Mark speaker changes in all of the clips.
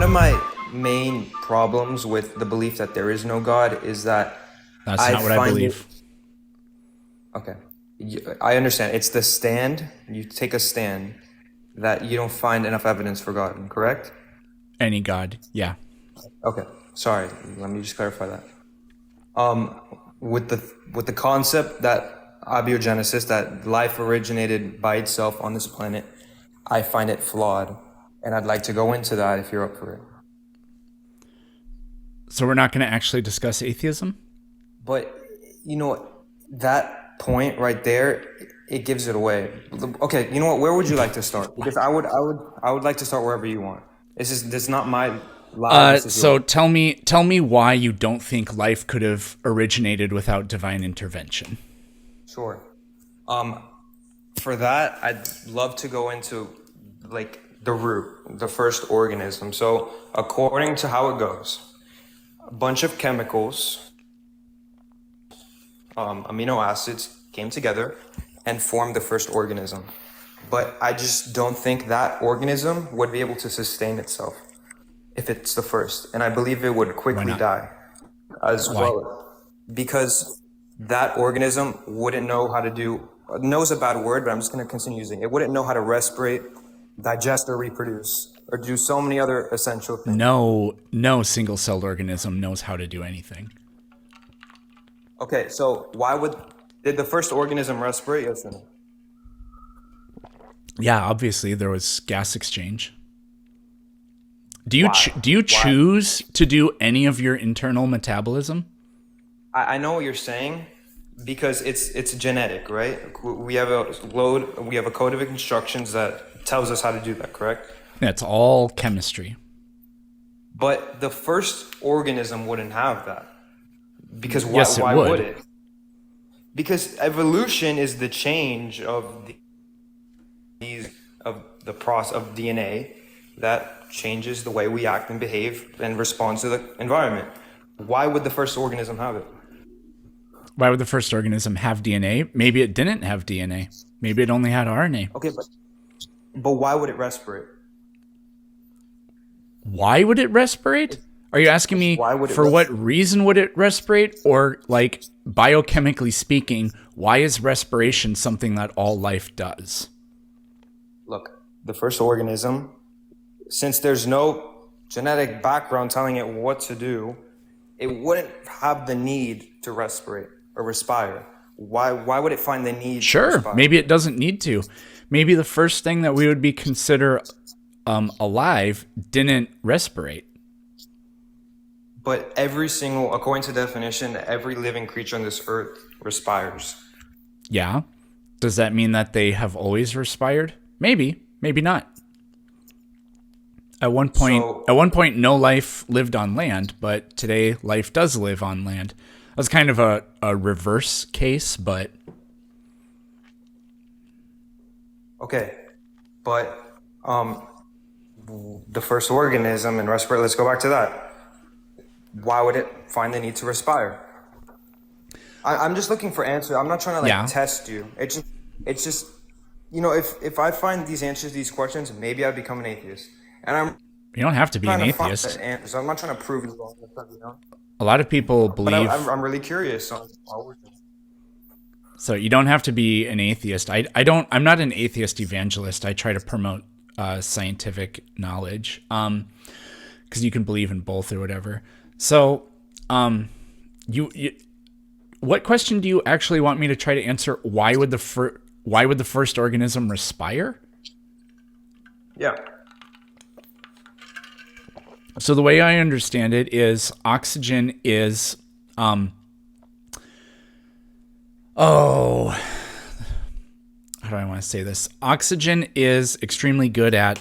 Speaker 1: of my main problems with the belief that there is no God is that
Speaker 2: That's
Speaker 1: I
Speaker 2: not what I
Speaker 1: find it
Speaker 2: believe.
Speaker 1: okay. I understand. It's the stand. You take a stand that you don't find enough evidence for God, correct?
Speaker 2: Any God, yeah.
Speaker 1: Okay. Sorry. Let me just clarify that. Um, with the concept that abiogenesis, that life originated by itself on this planet, I find it flawed, and I'd like to go into that if you're up for it.
Speaker 2: So we're not going to actually discuss atheism?
Speaker 1: But you know that point right there, it gives it away. Okay, you know what? Where would you like to start? Because I would like to start wherever you want. This is not my live. This is
Speaker 2: So
Speaker 1: yours.
Speaker 2: tell me why you don't think life could have originated without divine intervention.
Speaker 1: Sure. Um, for that, I'd love to go into like the root, the first organism. So according to how it goes, a bunch of chemicals, amino acids came together and formed the first organism. But I just don't think that organism would be able to sustain itself if it's the first. And I believe it would
Speaker 2: Why
Speaker 1: quickly
Speaker 2: not?
Speaker 1: die as
Speaker 2: Why?
Speaker 1: well because that organism wouldn't know how to do, knows a bad word, but I'm just going to continue using it. It wouldn't know how to respirate, digest, or reproduce, or do so many other essential things.
Speaker 2: No single-celled organism knows how to do anything.
Speaker 1: Okay, so did the first organism respirate? Yes or no?
Speaker 2: Yeah, obviously there was gas exchange.
Speaker 1: Why?
Speaker 2: Do you
Speaker 1: Why?
Speaker 2: choose to do any of your internal metabolism?
Speaker 1: I know what you're saying because it's genetic, right? We have a code of instructions that tells us how to do that, correct?
Speaker 2: That's all chemistry.
Speaker 1: But the first organism wouldn't have that. Because
Speaker 2: Yes, it
Speaker 1: why would
Speaker 2: would.
Speaker 1: it? Because evolution is the change of these of the process of DNA that changes the way we act and behave and respond to the environment. Why would the first organism have it?
Speaker 2: Why would the first organism have DNA? Maybe it didn't have DNA. Maybe it only had RNA.
Speaker 1: Okay, but why would it respirate?
Speaker 2: Why would it respirate? Are you asking me
Speaker 1: Why would it
Speaker 2: for what
Speaker 1: respirate?
Speaker 2: reason would it respirate? Or, like, biochemically speaking, why is respiration something that all life does?
Speaker 1: Look, the first organism, since there's no genetic background telling it what to do, it wouldn't have the need to respirate or respire. Why would it find the need to
Speaker 2: Sure,
Speaker 1: respire?
Speaker 2: maybe it doesn't need to. Maybe the first thing that we would be consider alive didn't respirate.
Speaker 1: But every single, according to definition, every living creature on this earth respires.
Speaker 2: Yeah. Does that mean that they have always respired? Maybe, maybe not.
Speaker 1: So,
Speaker 2: At one point, no life lived on land, but today life does live on land. That's kind of a reverse case, but
Speaker 1: okay, but the first organism and respirate. Let's go back to that. Why would it find the need to respire? I'm just looking for answers. I'm not trying to like
Speaker 2: yeah,
Speaker 1: test you. It's just, if I find these answers to these questions, maybe I become an atheist. And I'm
Speaker 2: you don't have to be an
Speaker 1: trying to find
Speaker 2: atheist.
Speaker 1: the answers. I'm not trying to prove you wrong.
Speaker 2: A lot of people
Speaker 1: But
Speaker 2: believe,
Speaker 1: I'm really curious on
Speaker 2: so you don't have to be an atheist. I'm not an atheist evangelist. I try to promote scientific knowledge because you can believe in both or whatever. So, you what question do you actually want me to try to answer? Why would the first organism respire?
Speaker 1: yeah.
Speaker 2: So the way I understand it is oxygen is oh, how do I want to say this? Oxygen is extremely good at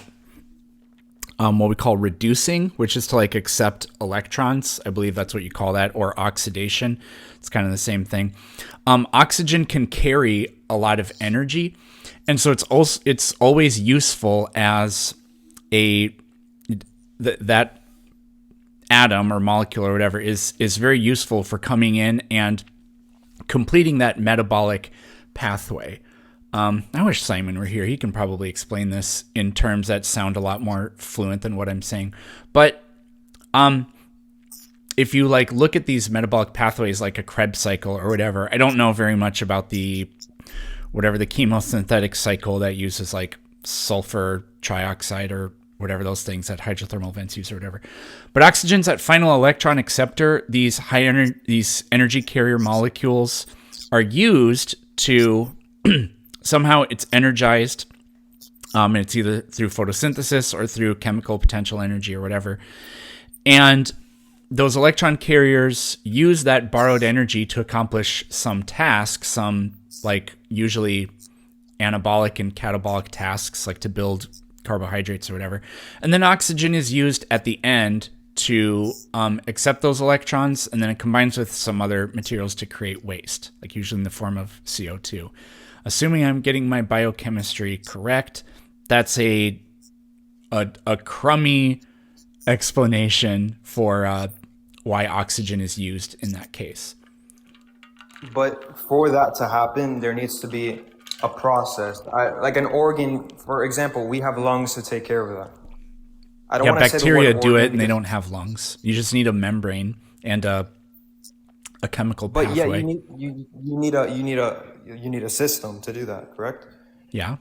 Speaker 2: what we call reducing, which is to like accept electrons. I believe that's what you call that, or oxidation. It's kind of the same thing. Oxygen can carry a lot of energy, and so it's always useful as that atom or molecule or whatever is very useful for coming in and completing that metabolic pathway. I wish Simon were here. He can probably explain this in terms that sound a lot more fluent than what I'm saying. But if you like look at these metabolic pathways like a Krebs cycle or whatever, I don't know very much about the chemosynthetic cycle that uses like sulfur trioxide or whatever those things that hydrothermal vents use or whatever. But oxygen's that final electron acceptor. These these energy carrier molecules are used to somehow it's energized. And it's either through photosynthesis or through chemical potential energy or whatever. And those electron carriers use that borrowed energy to accomplish some task, some like usually anabolic and catabolic tasks, like to build carbohydrates or whatever. And then oxygen is used at the end to accept those electrons, and then it combines with some other materials to create waste, like usually in the form of CO2. Assuming I'm getting my biochemistry correct, that's a crummy explanation for why oxygen is used in that case.
Speaker 1: But for that to happen, there needs to be a process. Like an organ, for example, we have lungs to take care of that. I don't
Speaker 2: Yeah,
Speaker 1: want to say the
Speaker 2: bacteria
Speaker 1: word
Speaker 2: do
Speaker 1: organ
Speaker 2: it and they
Speaker 1: because-
Speaker 2: don't have lungs. You just need a membrane and a chemical
Speaker 1: But yeah,
Speaker 2: pathway.
Speaker 1: you need a system to do that, correct?
Speaker 2: Yeah.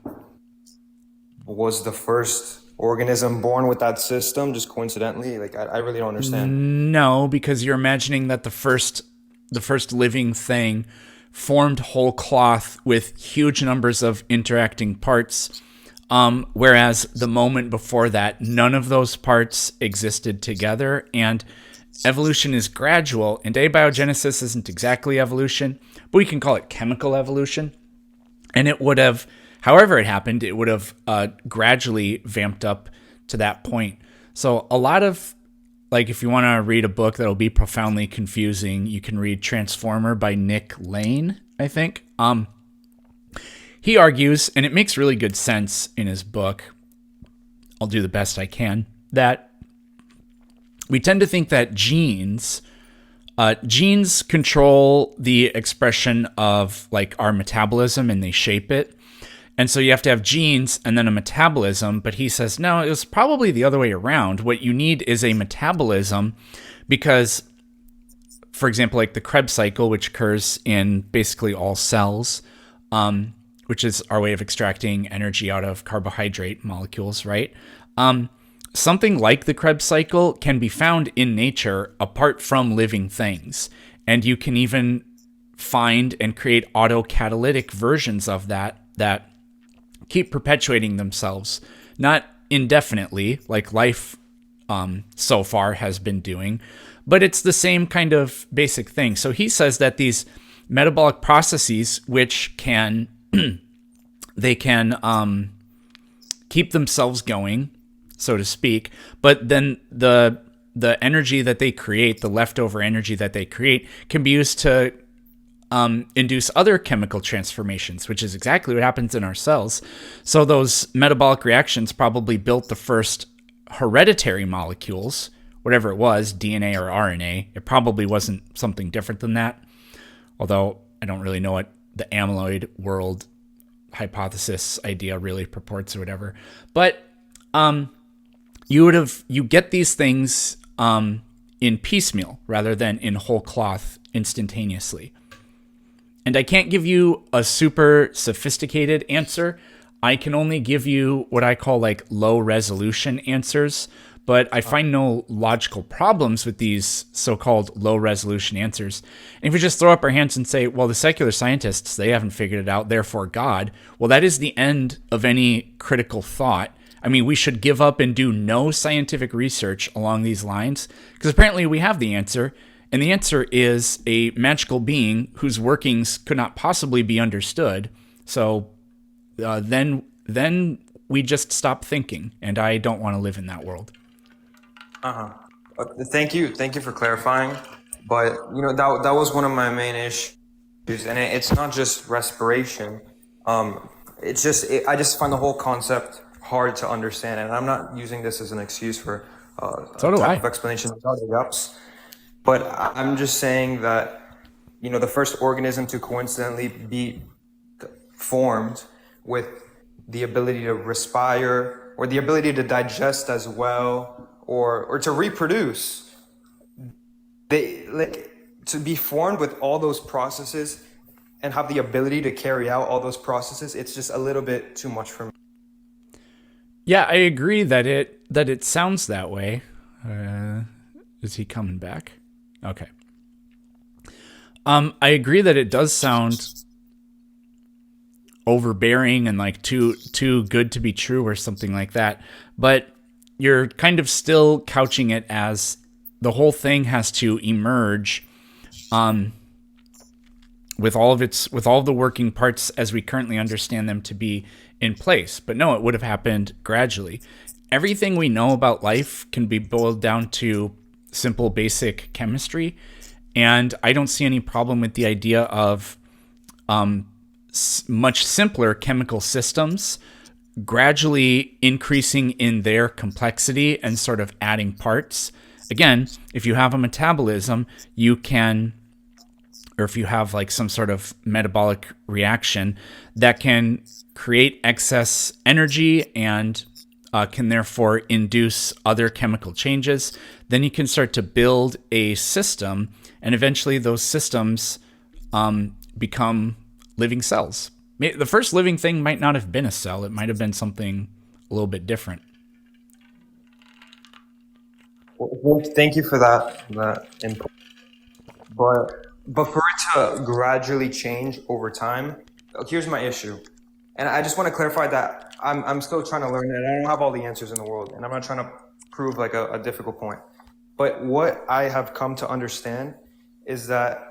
Speaker 1: Was the first organism born with that system just coincidentally? Like I really don't understand.
Speaker 2: No, because you're imagining that the first living thing formed whole cloth with huge numbers of interacting parts, whereas the moment before that, none of those parts existed together, and evolution is gradual, and abiogenesis isn't exactly evolution, but we can call it chemical evolution, and it would have, however it happened, it would have gradually vamped up to that point. So a lot of, like, if you want to read a book that'll be profoundly confusing, you can read Transformer by Nick Lane, I think. He argues, and it makes really good sense in his book, I'll do the best I can, that we tend to think that genes control the expression of like our metabolism and they shape it. And so you have to have genes and then a metabolism, but he says, no, it was probably the other way around. What you need is a metabolism because, for example, like the Krebs cycle, which occurs in basically all cells, which is our way of extracting energy out of carbohydrate molecules, right? Something like the Krebs cycle can be found in nature apart from living things. And you can even find and create autocatalytic versions of that keep perpetuating themselves, not indefinitely, like life so far has been doing, but it's the same kind of basic thing. So he says that these metabolic processes, which can they can keep themselves going, so to speak, but then the energy that they create, the leftover energy that they create, can be used to induce other chemical transformations, which is exactly what happens in our cells. So those metabolic reactions probably built the first hereditary molecules, whatever it was, DNA or RNA. It probably wasn't something different than that, although I don't really know what the amyloid world hypothesis idea really purports or whatever. But you get these things in piecemeal rather than in whole cloth instantaneously. And I can't give you a super sophisticated answer. I can only give you what I call like low resolution answers, but I find no logical problems with these so-called low resolution answers. And if we just throw up our hands and say, well, the secular scientists, they haven't figured it out, therefore God, well, that is the end of any critical thought. I mean, we should give up and do no scientific research along these lines, because apparently we have the answer. And the answer is a magical being whose workings could not possibly be understood. So then we just stop thinking, and I don't want to live in that world.
Speaker 1: Thank you for clarifying. But that was one of my main issues, and it's not just respiration. I just find the whole concept hard to understand, and I'm not using this as an excuse for
Speaker 2: So do I.
Speaker 1: of explanation without the gaps. But I'm just saying that the first organism to coincidentally be formed with the ability to respire or the ability to digest as well, or to reproduce, they like to be formed with all those processes and have the ability to carry out all those processes. It's just a little bit too much for me.
Speaker 2: Yeah, I agree that it sounds that way. Is he coming back? Okay. I agree that it does sound overbearing and like too good to be true or something like that. But you're kind of still couching it as the whole thing has to emerge with all of the working parts as we currently understand them to be in place. But no, it would have happened gradually. Everything we know about life can be boiled down to simple basic chemistry, and I don't see any problem with the idea of much simpler chemical systems gradually increasing in their complexity and sort of adding parts. Again, if you have a metabolism, you can, or if you have like some sort of metabolic reaction that can create excess energy and can therefore induce other chemical changes, then you can start to build a system, and eventually those systems become living cells. The first living thing might not have been a cell. It might have been something a little bit different.
Speaker 1: Well, thank you for that input. But for it to gradually change over time, here's my issue. And I just want to clarify that I'm still trying to learn, and I don't have all the answers in the world, and I'm not trying to prove like a difficult point. But what I have come to understand is that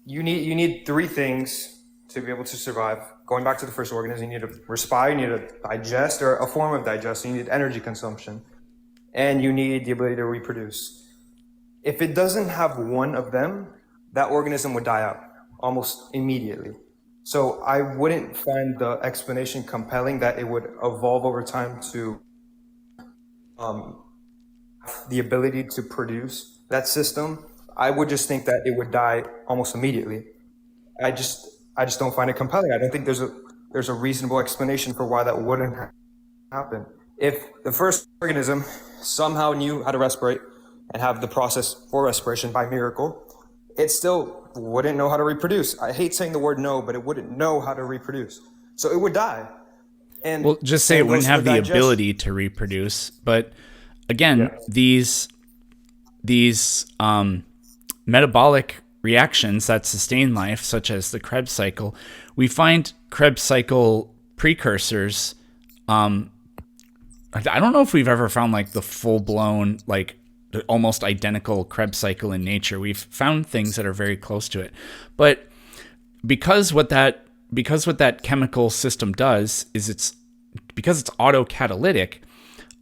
Speaker 1: you need three things to be able to survive. Going back to the first organism, you need to respire, you need to digest, or a form of digestion, you need energy consumption, and you need the ability to reproduce. If it doesn't have one of them, that organism would die out almost immediately. So I wouldn't find the explanation compelling that it would evolve over time to the ability to produce that system. I would just think that it would die almost immediately. I just I just don't find it compelling. I don't think there's a reasonable explanation for why that wouldn't happen. If the first organism somehow knew how to respirate and have the process for respiration by miracle, it still wouldn't know how to reproduce. I hate saying the word no, but it wouldn't know how to reproduce. So it would die. And
Speaker 2: Well, just say it
Speaker 1: same
Speaker 2: wouldn't
Speaker 1: goes
Speaker 2: have
Speaker 1: for
Speaker 2: the
Speaker 1: digestion.
Speaker 2: ability to reproduce. But again,
Speaker 1: Yeah.
Speaker 2: these metabolic reactions that sustain life, such as the Krebs cycle, we find Krebs cycle precursors. I don't know if we've ever found like the full blown, like the almost identical Krebs cycle in nature. We've found things that are very close to it, but because what that chemical system does is because it's autocatalytic,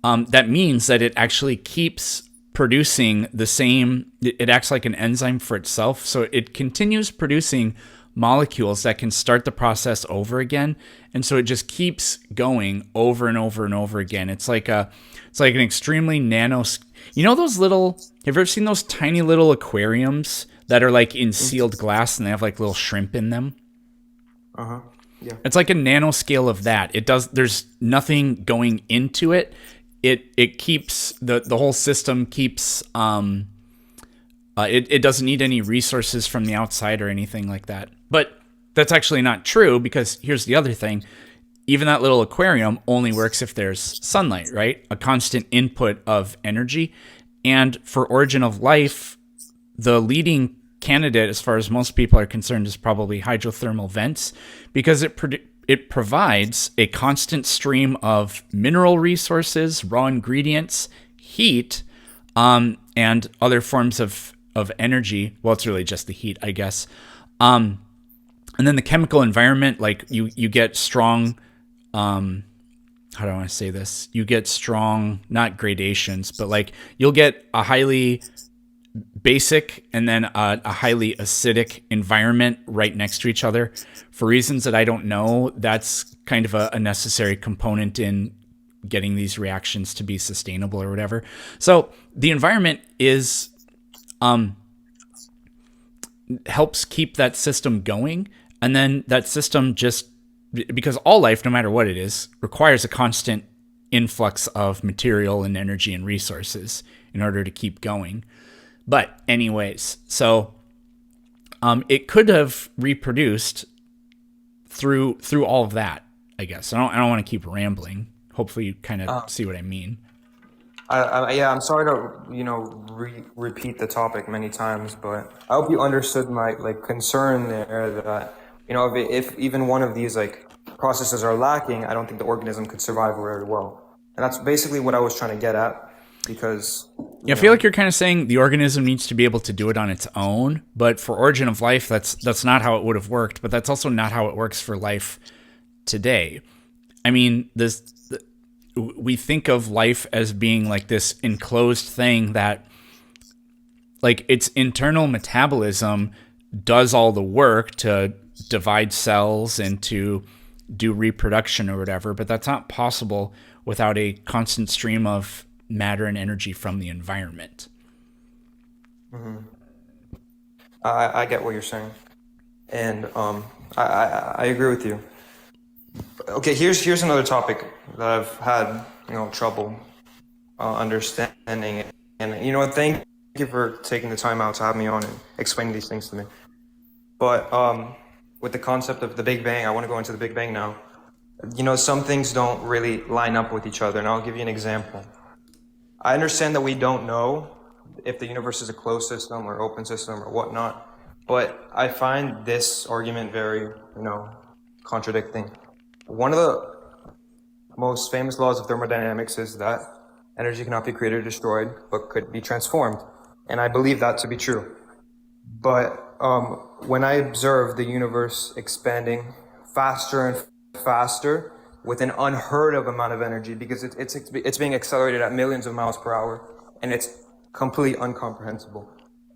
Speaker 2: that means that it actually keeps producing the same. It acts like an enzyme for itself, so it continues producing molecules that can start the process over again, and so it just keeps going over and over and over again. It's like an extremely nano. You know those little? Have you ever seen those tiny little aquariums that are like in sealed glass and they have like little shrimp in them?
Speaker 1: Uh-huh. Yeah.
Speaker 2: It's like a nanoscale of that. There's nothing going into it. It keeps the whole system keeps it doesn't need any resources from the outside or anything like that. But that's actually not true, because here's the other thing. Even that little aquarium only works if there's sunlight, right? A constant input of energy. And for origin of life, the leading candidate, as far as most people are concerned, is probably hydrothermal vents, because it provides a constant stream of mineral resources, raw ingredients, heat, and other forms of energy. Well, it's really just the heat, I guess. And then the chemical environment, like you get strong, how do I want to say this? You get strong, not gradations, but like you'll get a highly basic and then a highly acidic environment right next to each other. For reasons that I don't know, that's kind of a necessary component in getting these reactions to be sustainable or whatever. So the environment is helps keep that system going, and then that system just because all life, no matter what it is, requires a constant influx of material and energy and resources in order to keep going. But anyways, so it could have reproduced through all of that, I guess. I don't want to keep rambling. Hopefully you kind of see what I mean.
Speaker 1: Yeah, I'm sorry to repeat the topic many times, but I hope you understood my like concern there that if even one of these like processes are lacking, I don't think the organism could survive very well. And that's basically what I was trying to get at, because
Speaker 2: Yeah, I feel like you're kind of saying the organism needs to be able to do it on its own, but for origin of life, that's not how it would have worked. But that's also not how it works for life today. I mean, we think of life as being like this enclosed thing that, like, its internal metabolism does all the work to divide cells and to do reproduction or whatever, but that's not possible without a constant stream of matter and energy from the environment.
Speaker 1: I get what you're saying, and I agree with you. Okay, here's another topic that I've had trouble understanding, and thank you for taking the time out to have me on and explaining these things to me. But with the concept of the Big Bang, I want to go into the Big Bang now. Some things don't really line up with each other, and I'll give you an example. I understand that we don't know if the universe is a closed system or open system or whatnot, but I find this argument very, contradicting. One of the most famous laws of thermodynamics is that energy cannot be created or destroyed, but could be transformed. And I believe that to be true. But when I observe the universe expanding faster and faster with an unheard of amount of energy, because it's being accelerated at millions of miles per hour, and it's completely incomprehensible.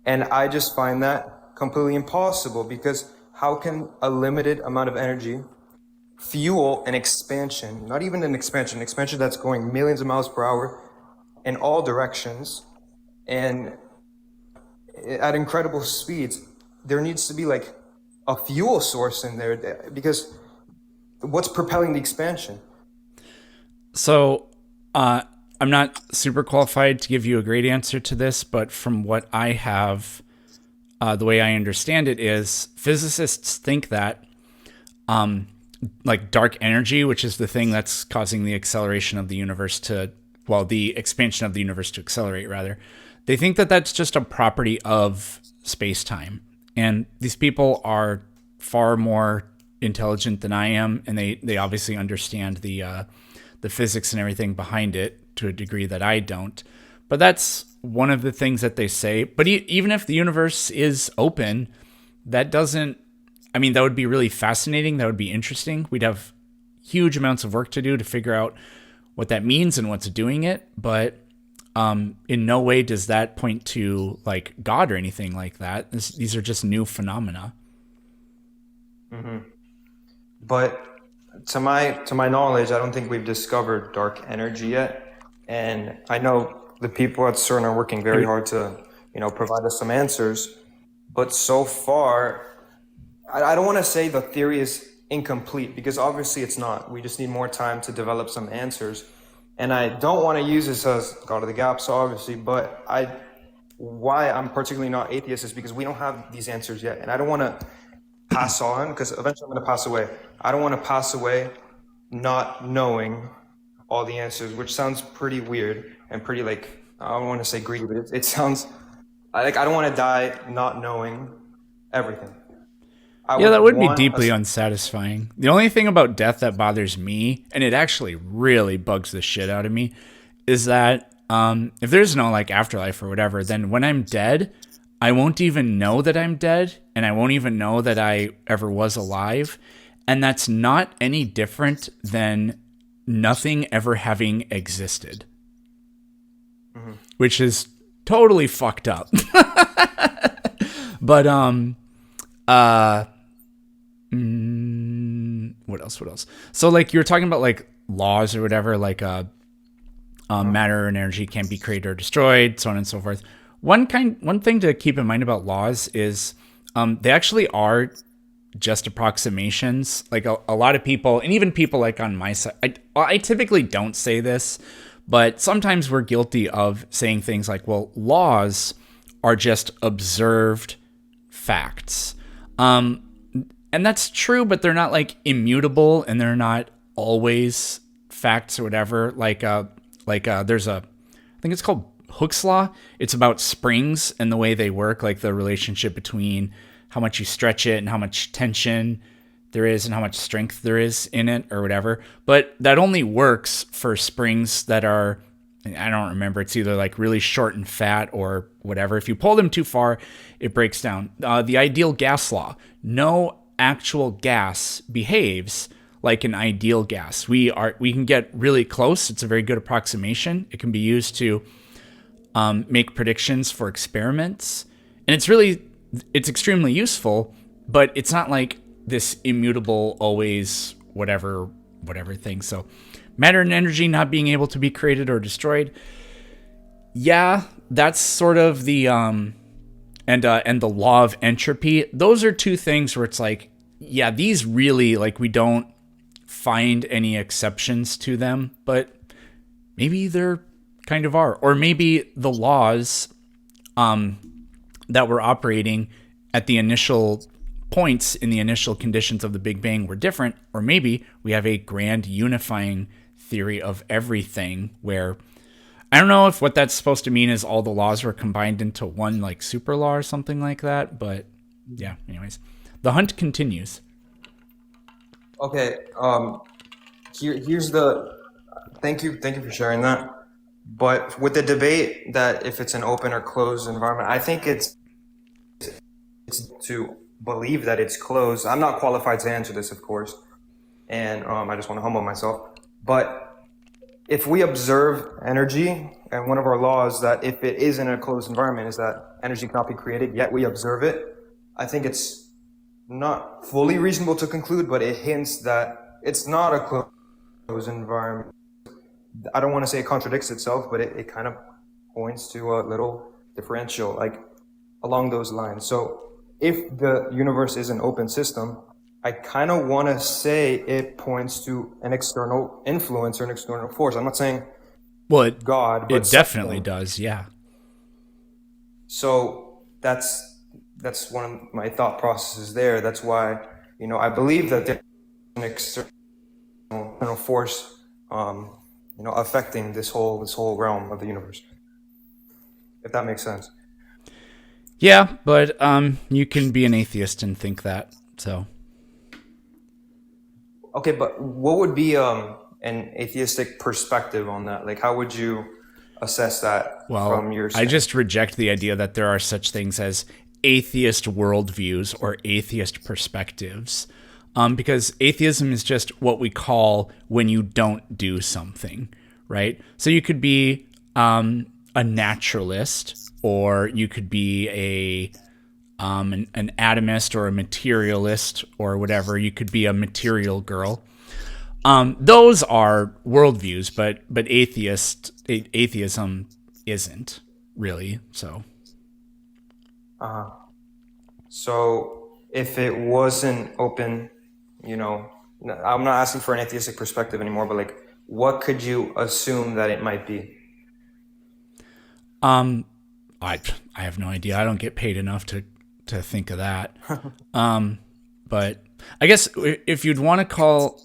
Speaker 1: And I just find that completely impossible, because how can a limited amount of energy fuel an expansion, not even an expansion that's going millions of miles per hour in all directions and at incredible speeds? There needs to be like a fuel source in there, because what's propelling the expansion?
Speaker 2: So, I'm not super qualified to give you a great answer to this, but from what I have, the way I understand it is physicists think that, like dark energy, which is the thing that's causing the acceleration of the universe the expansion of the universe to accelerate, rather. They think that that's just a property of space-time. And these people are far more intelligent than I am, and they obviously understand the physics and everything behind it to a degree that I don't. But that's one of the things that they say. But even if the universe is open, that would be really fascinating. That would be interesting. We'd have huge amounts of work to do to figure out what that means and what's doing it. But in no way does that point to like God or anything like that. These are just new phenomena.
Speaker 1: But to my knowledge, I don't think we've discovered dark energy yet. And I know the people at CERN are working very hard to, provide us some answers. But so far, I don't want to say the theory is incomplete, because obviously it's not. We just need more time to develop some answers. And I don't want to use this as God of the gaps, obviously, but why I'm particularly not atheist is because we don't have these answers yet. And I don't want to pass on, because eventually I'm going to pass away. I don't want to pass away not knowing all the answers, which sounds pretty weird and pretty like, I don't want to say greedy, but it sounds like I don't want to die not knowing everything.
Speaker 2: That would be deeply unsatisfying. The only thing about death that bothers me, and it actually really bugs the shit out of me, is that if there's no like afterlife or whatever, then when I'm dead, I won't even know that I'm dead, and I won't even know that I ever was alive. And that's not any different than nothing ever having existed, which is totally fucked up. But what else? So like you were talking about like laws or whatever, like matter and energy can't be created or destroyed, so on and so forth. One thing to keep in mind about laws is they actually are just approximations. Like a lot of people, and even people like on my side, I typically don't say this, but sometimes we're guilty of saying things like, well, laws are just observed facts. And that's true, but they're not like immutable, and they're not always facts or whatever. There's I think it's called Hooke's law. It's about springs and the way they work, like the relationship between how much you stretch it and how much tension there is and how much strength there is in it or whatever. But that only works for springs that are, I don't remember, it's either like really short and fat or whatever. If you pull them too far, it breaks down. The ideal gas law: no actual gas behaves like an ideal gas. We can get really close. It's a very good approximation. It can be used to make predictions for experiments, and it's extremely useful. But it's not like this immutable, always whatever thing. So, matter and energy not being able to be created or destroyed. Yeah, that's sort of the and the law of entropy. Those are two things where it's like, yeah, these really, like, we don't find any exceptions to them, but maybe there kind of are. Or maybe the laws that were operating at the initial points in the initial conditions of the Big Bang were different, or maybe we have a grand unifying theory of everything where, I don't know if what that's supposed to mean is all the laws were combined into one like super law or something like that, but yeah, anyways. The hunt continues.
Speaker 1: Okay. Here's the. Thank you for sharing that. But with the debate that if it's an open or closed environment, I think it's to believe that it's closed. I'm not qualified to answer this, of course, and I just want to humble myself. But if we observe energy, and one of our laws that if it is in a closed environment is that energy cannot be created, yet we observe it, I think it's not fully reasonable to conclude, but it hints that it's not a closed environment. I don't want to say it contradicts itself, but it kind of points to a little differential, like along those lines. So if the universe is an open system, I kind of want to say it points to an external influence or an external force. I'm not saying
Speaker 2: Well,
Speaker 1: God, but
Speaker 2: it definitely
Speaker 1: something.
Speaker 2: does, yeah.
Speaker 1: So that's one of my thought processes there. That's why, I believe that there's an external force, affecting this whole realm of the universe. If that makes sense.
Speaker 2: Yeah, but you can be an atheist and think that, so.
Speaker 1: Okay, but what would be an atheistic perspective on that? Like, how would you assess that from
Speaker 2: Well,
Speaker 1: your
Speaker 2: I
Speaker 1: stand?
Speaker 2: just reject the idea that there are such things as atheist worldviews or atheist perspectives, because atheism is just what we call when you don't do something, right? So you could be a naturalist, or you could be an atomist or a materialist or whatever. You could be a material girl. Those are worldviews, but atheism isn't really. So
Speaker 1: So if it wasn't open, I'm not asking for an atheistic perspective anymore, but like, what could you assume that it might be?
Speaker 2: I I have no idea. I don't get paid enough to think of that. But I guess if you'd want to call,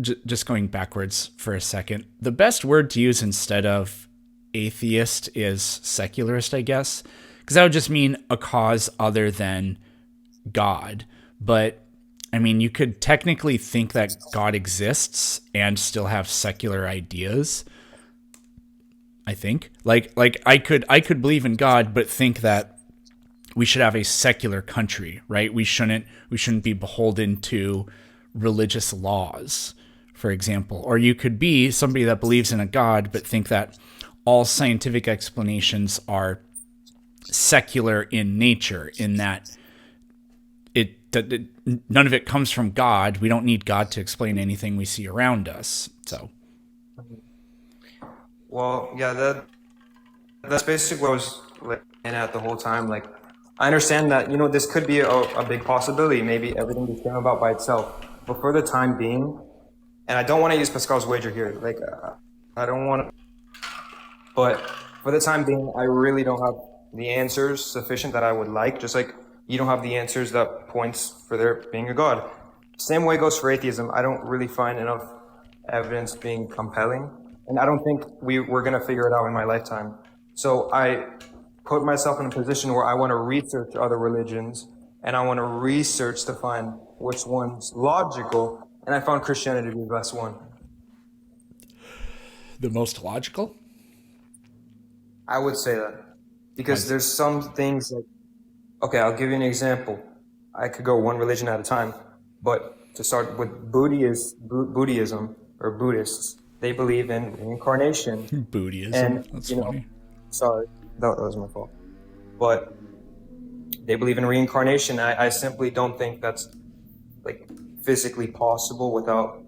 Speaker 2: just going backwards for a second, the best word to use instead of atheist is secularist, I guess, because that would just mean a cause other than God. But I mean, you could technically think that God exists and still have secular ideas. I think like I could believe in God, but think that we should have a secular country, right? We shouldn't be beholden to religious laws, for example. Or you could be somebody that believes in a God, but think that all scientific explanations are secular in nature, in that none of it comes from God. We don't need God to explain anything we see around us. So,
Speaker 1: Well, yeah, that's basically what I was like in at the whole time. Like, I understand that, this could be a big possibility. Maybe everything just came about by itself. But for the time being, and I don't want to use Pascal's wager here. Like, I don't want to, but for the time being, I really don't have the answers sufficient that I would like. Just like you don't have the answers that points for there being a God. Same way goes for atheism. I don't really find enough evidence being compelling, and I don't think we're going to figure it out in my lifetime. So I put myself in a position where I want to research other religions, and I want to research to find which one's logical, and I found Christianity to be the best one.
Speaker 2: The most logical?
Speaker 1: I would say that. Because there's some things like, okay, I'll give you an example. I could go one religion at a time, but to start with Buddhism or Buddhists, they believe in reincarnation.
Speaker 2: Buddhism.
Speaker 1: And,
Speaker 2: That's funny.
Speaker 1: Sorry, that was my fault. But they believe in reincarnation. I simply don't think that's like physically possible without,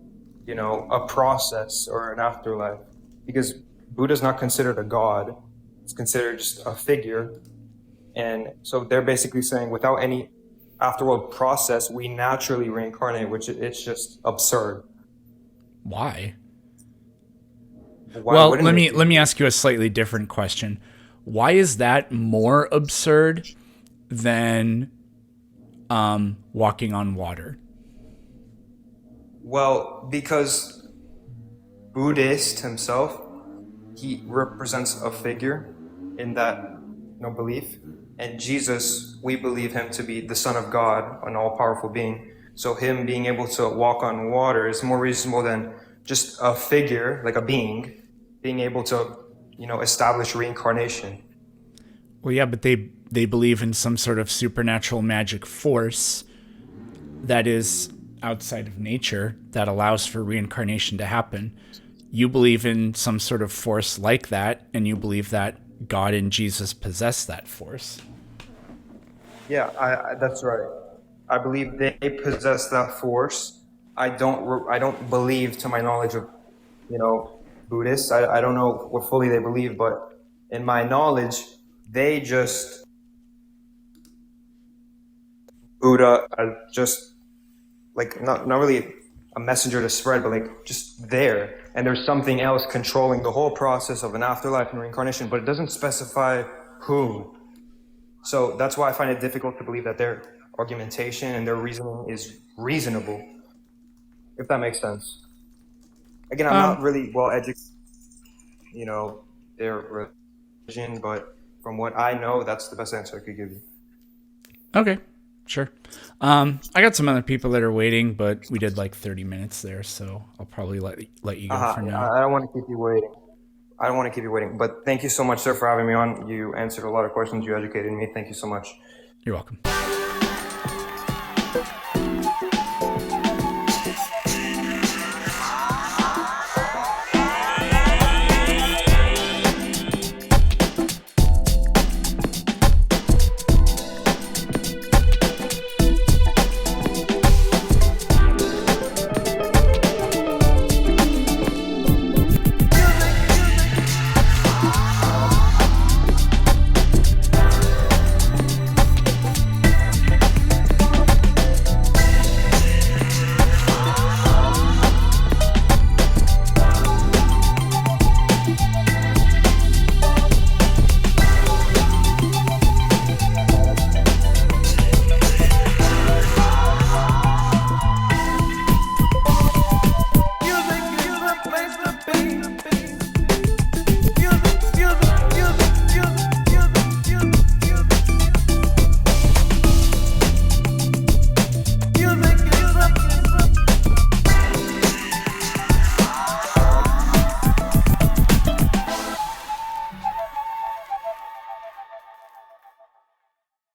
Speaker 1: a process or an afterlife. Because Buddha's not considered a god. It's considered just a figure. And so they're basically saying without any afterworld process, we naturally reincarnate, which it's just absurd.
Speaker 2: Why?
Speaker 1: Why
Speaker 2: Well,
Speaker 1: wouldn't
Speaker 2: let me ask you a slightly different question. Why is that more absurd than walking on water?
Speaker 1: Well, because Buddhist himself, he represents a figure in that belief. And Jesus, we believe him to be the Son of God, an all-powerful being. So him being able to walk on water is more reasonable than just a figure, like a being, being able to, establish reincarnation.
Speaker 2: Well, yeah, but they believe in some sort of supernatural magic force that is outside of nature that allows for reincarnation to happen. You believe in some sort of force like that, and you believe that God and Jesus possess that force.
Speaker 1: Yeah, that's right. I believe they possess that force. I don't believe, to my knowledge of, Buddhists. I don't know what fully they believe, but in my knowledge, they just Buddha just like not really a messenger to spread, but like just there. And there's something else controlling the whole process of an afterlife and reincarnation, but it doesn't specify who. So that's why I find it difficult to believe that their argumentation and their reasoning is reasonable, if that makes sense. Again, I'm not really well educated, their religion, but from what I know, that's the best answer I could give you.
Speaker 2: Okay, sure. I got some other people that are waiting, but we did like 30 minutes there, so I'll probably let you go for now.
Speaker 1: I don't want to keep you waiting. But thank you so much, sir, for having me on. You answered a lot of questions. You educated me. Thank you so much.
Speaker 2: You're welcome.